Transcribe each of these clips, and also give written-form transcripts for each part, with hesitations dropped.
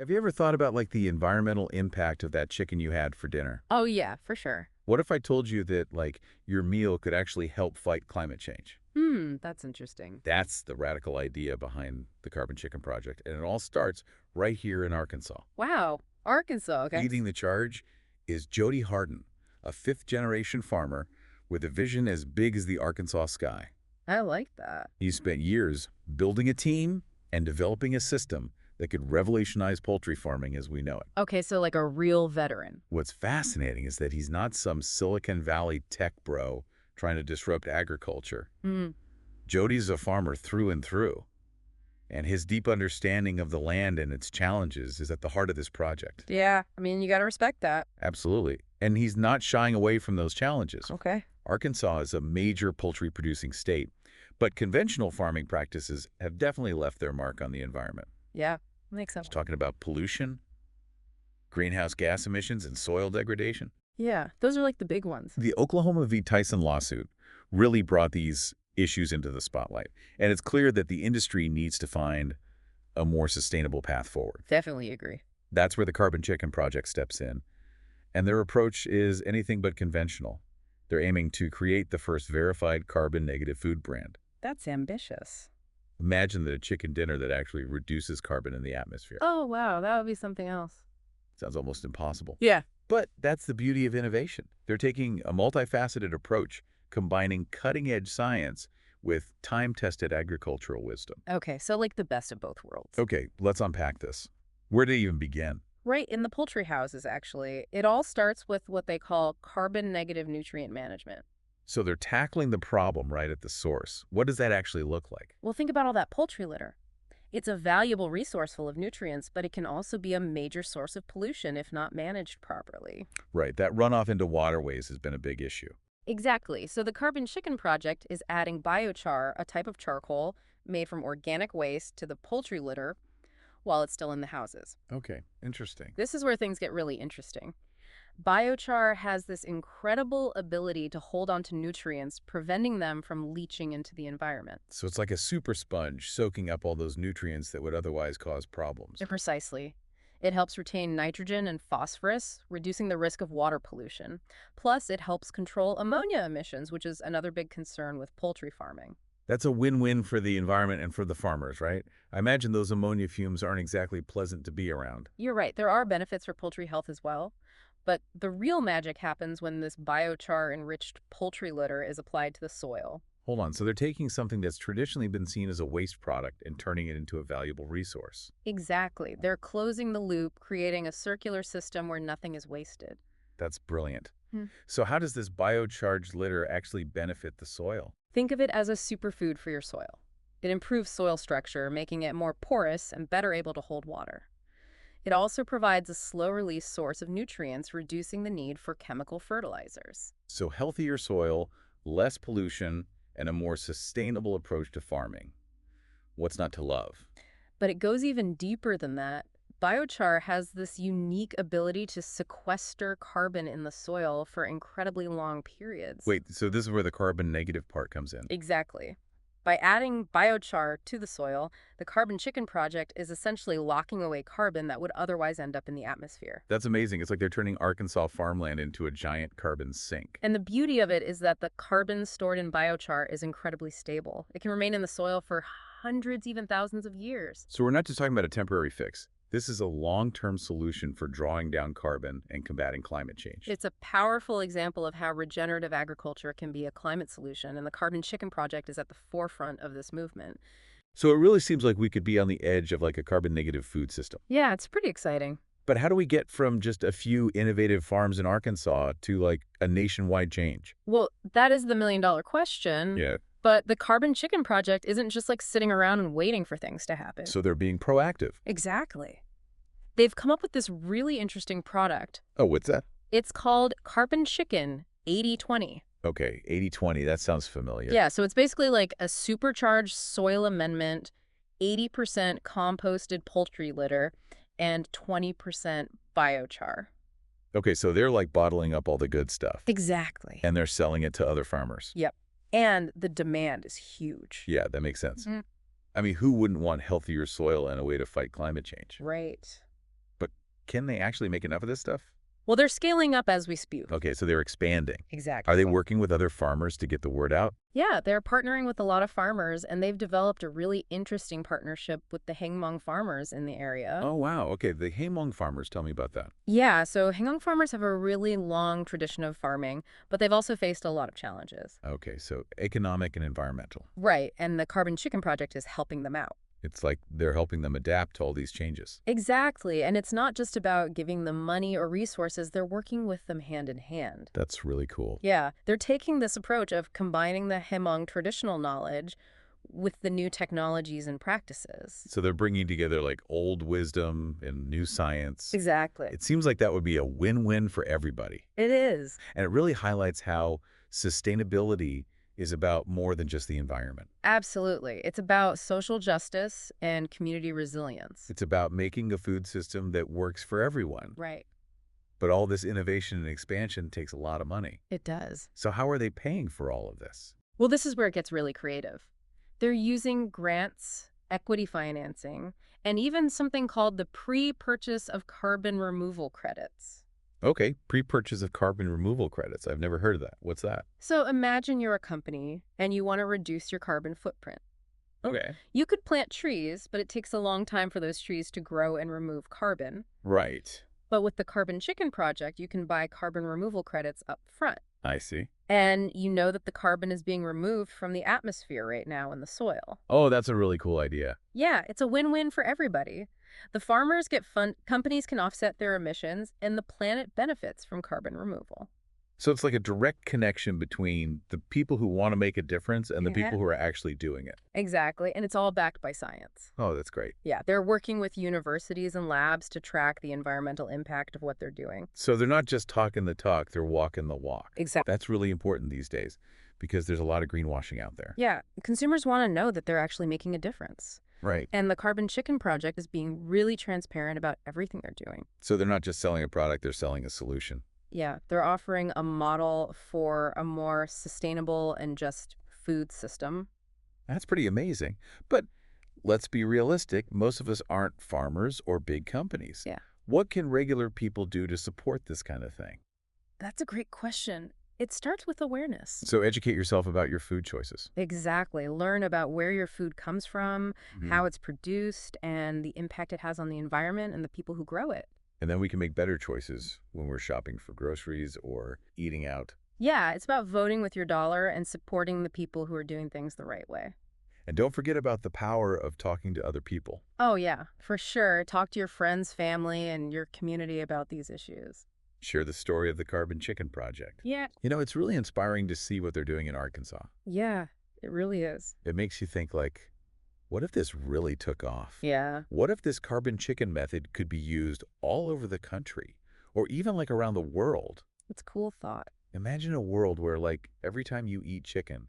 Have you ever thought about like the environmental impact of that chicken you had for dinner? Oh, yeah, for sure. What if I told you that like your meal could actually help fight climate change? That's interesting. That's the radical idea behind the Carbon Chicken Project, and it all starts right here in Arkansas. Wow. Arkansas, okay. Leading the charge is Jody Harden, a fifth-generation farmer with a vision as big as the Arkansas sky. I like that. He spent years building a team and developing a system that could revolutionize poultry farming as we know it. Okay, so like a real veteran. What's fascinating is that he's not some Silicon Valley tech bro trying to disrupt agriculture. Mm, Jody's a farmer through and through, and his deep understanding of the land and its challenges is at the heart of this project. yeah, I mean, you got to respect that. Absolutely. And he's not shying away from those challenges. Okay. Arkansas is a major poultry-producing state, but conventional farming practices have definitely left their mark on the environment. Yeah, makes sense. He's talking about pollution, greenhouse gas emissions, and soil degradation. Yeah, those are like the big ones. The Oklahoma v. Tyson lawsuit really brought these issues into the spotlight, and it's clear that the industry needs to find a more sustainable path forward. Definitely agree. That's where the Carbon Chicken Project steps in, and their approach is anything but conventional. They're aiming to create the first verified carbon-negative food brand. That's ambitious. Imagine a chicken dinner that actually reduces carbon in the atmosphere. Oh, wow, that would be something else. Sounds almost impossible. Yeah. But that's the beauty of innovation. They're taking a multifaceted approach, combining cutting-edge science with time-tested agricultural wisdom. Okay, so like the best of both worlds. Okay, let's unpack this. Where to even begin? Right, in the poultry houses, actually. It all starts with what they call carbon-negative nutrient management. So they're tackling the problem right at the source. What does that actually look like? Well, think about all that poultry litter. It's a valuable resource full of nutrients, but it can also be a major source of pollution if not managed properly. Right, that runoff into waterways has been a big issue. Exactly. So the Carbon Chicken Project is adding biochar, a type of charcoal made from organic waste, to the poultry litter while it's still in the houses. Okay, interesting. This is where things get really interesting. Biochar has this incredible ability to hold on to nutrients, preventing them from leaching into the environment. So it's like a super sponge soaking up all those nutrients that would otherwise cause problems. Precisely. It helps retain nitrogen and phosphorus, reducing the risk of water pollution. Plus, it helps control ammonia emissions, which is another big concern with poultry farming. That's a win-win for the environment and for the farmers, right? I imagine those ammonia fumes aren't exactly pleasant to be around. You're right, there are benefits for poultry health as well. But the real magic happens when this biochar-enriched poultry litter is applied to the soil. Hold on, so they're taking something that's traditionally been seen as a waste product and turning it into a valuable resource. Exactly. They're closing the loop, creating a circular system where nothing is wasted. That's brilliant. Hmm. So how does this biocharged litter actually benefit the soil? Think of it as a superfood for your soil. It improves soil structure, making it more porous and better able to hold water. It also provides a slow-release source of nutrients, reducing the need for chemical fertilizers. So healthier soil, less pollution, and a more sustainable approach to farming. What's not to love? But it goes even deeper than that. Biochar has this unique ability to sequester carbon in the soil for incredibly long periods. Wait, so this is where the carbon negative part comes in. Exactly. By adding biochar to the soil, the Carbon Chicken Project is essentially locking away carbon that would otherwise end up in the atmosphere. That's amazing. It's like they're turning Arkansas farmland into a giant carbon sink. And the beauty of it is that the carbon stored in biochar is incredibly stable. It can remain in the soil for hundreds, even thousands of years. So we're not just talking about a temporary fix. This is a long-term solution for drawing down carbon and combating climate change. It's a powerful example of how regenerative agriculture can be a climate solution, and the Carbon Chicken Project is at the forefront of this movement. So it really seems like we could be on the edge of like a carbon negative food system. Yeah, it's pretty exciting. But how do we get from just a few innovative farms in Arkansas to like a nationwide change? Well, that is the million-dollar question. Yeah. But the Carbon Chicken Project isn't just like sitting around and waiting for things to happen. So they're being proactive. Exactly. They've come up with this really interesting product. Oh, what's that? It's called Carbon Chicken 80/20. Okay, 80/20. That sounds familiar. Yeah, so it's basically like a supercharged soil amendment, 80% composted poultry litter, and 20% biochar. Okay, so they're like bottling up all the good stuff. Exactly. And they're selling it to other farmers. Yep. And the demand is huge. Yeah, that makes sense. Mhm. I mean, who wouldn't want healthier soil and a way to fight climate change? Right. can they actually make enough of this stuff? Well, they're scaling up as we speak. Okay, so they're expanding. Are they Exactly. working with other farmers to get the word out? Yeah, they're partnering with a lot of farmers, and they've developed a really interesting partnership with the Hmong farmers in the area. Oh, wow. Okay, the Hmong farmers, tell me about that. Yeah, so Hmong farmers have a really long tradition of farming, but they've also faced a lot of challenges. Okay, so economic and environmental. Right, and the Carbon Chicken Project is helping them out. It's like they're helping them adapt to all these changes. Exactly, and it's not just about giving them money or resources, they're working with them hand in hand. That's really cool. Yeah, they're taking this approach of combining the Hmong traditional knowledge with the new technologies and practices. So they're bringing together like old wisdom and new science. Exactly. It seems like that would be a win-win for everybody. It is. And it really highlights how sustainability is about more than just the environment. Absolutely. It's about social justice and community resilience. It's about making a food system that works for everyone. Right. But all this innovation and expansion takes a lot of money. It does. So how are they paying for all of this? Well, this is where it gets really creative. They're using grants, equity financing, and even something called the pre-purchase of carbon removal credits. Okay, pre-purchase of carbon removal credits. I've never heard of that. What's that? So imagine you're a company and you want to reduce your carbon footprint. Okay. You could plant trees, but it takes a long time for those trees to grow and remove carbon. Right. But with the Carbon Chicken Project, you can buy carbon removal credits up front. I see. And you know that the carbon is being removed from the atmosphere right now in the soil. Oh, that's a really cool idea. Yeah, it's a win-win for everybody. The farmers get fun, companies can offset their emissions, and the planet benefits from carbon removal. So it's like a direct connection between the people who want to make a difference and the Yeah. people who are actually doing it. Exactly, and it's all backed by science. Oh, that's great. Yeah, they're working with universities and labs to track the environmental impact of what they're doing. So they're not just talking the talk, they're walking the walk. Exactly. That's really important these days because there's a lot of greenwashing out there. Yeah, consumers want to know that they're actually making a difference. Right. And the Carbon Chicken Project is being really transparent about everything they're doing. So they're not just selling a product, they're selling a solution. Yeah, they're offering a model for a more sustainable and just food system. That's pretty amazing. But let's be realistic. Most of us aren't farmers or big companies. Yeah. What can regular people do to support this kind of thing? That's a great question. It starts with awareness. So educate yourself about your food choices. Exactly. Learn about where your food comes from, Mhm. how it's produced, and the impact it has on the environment and the people who grow it. And then we can make better choices when we're shopping for groceries or eating out. Yeah, it's about voting with your dollar and supporting the people who are doing things the right way. And don't forget about the power of talking to other people. Oh, yeah, for sure. Talk to your friends, family, and your community about these issues. Share the story of the Carbon Chicken Project. Yeah. You know, it's really inspiring to see what they're doing in Arkansas. Yeah, it really is. It makes you think like, what if this really took off? Yeah. What if this carbon chicken method could be used all over the country or even like around the world? It's a cool thought. Imagine a world where like every time you eat chicken,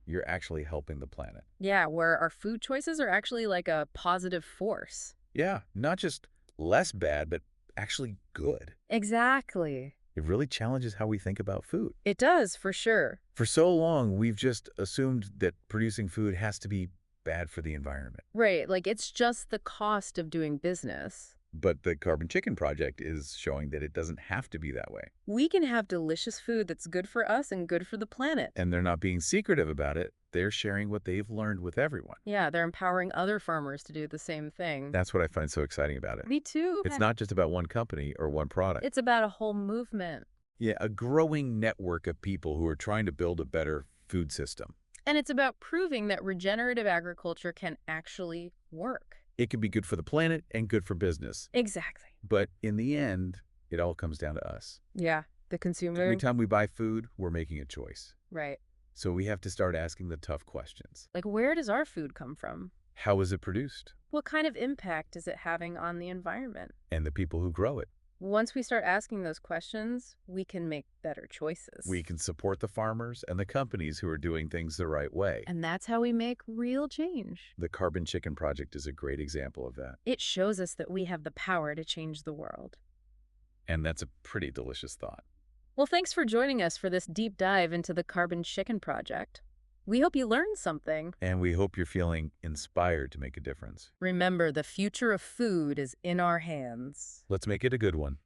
you're actually helping the planet. Yeah, where our food choices are actually like a positive force. Yeah, not just less bad, but actually good. Exactly. It really challenges how we think about food. It does, for sure. For so long, we've just assumed that producing food has to be bad for the environment. Right, like it's just the cost of doing business. But the Carbon Chicken Project is showing that it doesn't have to be that way. We can have delicious food that's good for us and good for the planet. And they're not being secretive about it. They're sharing what they've learned with everyone. Yeah, they're empowering other farmers to do the same thing. That's what I find so exciting about it. Me too. It's not just about one company or one product. It's about a whole movement. Yeah, a growing network of people who are trying to build a better food system. And it's about proving that regenerative agriculture can actually work. It can be good for the planet and good for business. Exactly. But in the end, it all comes down to us. Yeah, the consumer. Every time we buy food, we're making a choice. Right. So we have to start asking the tough questions. Like, where does our food come from? How is it produced? What kind of impact is it having on the environment? And the people who grow it. Once we start asking those questions, we can make better choices. We can support the farmers and the companies who are doing things the right way. And that's how we make real change. The Carbon Chicken Project is a great example of that. It shows us that we have the power to change the world. And that's a pretty delicious thought. Well, thanks for joining us for this deep dive into the Carbon Chicken Project. We hope you learned something. And we hope you're feeling inspired to make a difference. Remember, the future of food is in our hands. Let's make it a good one.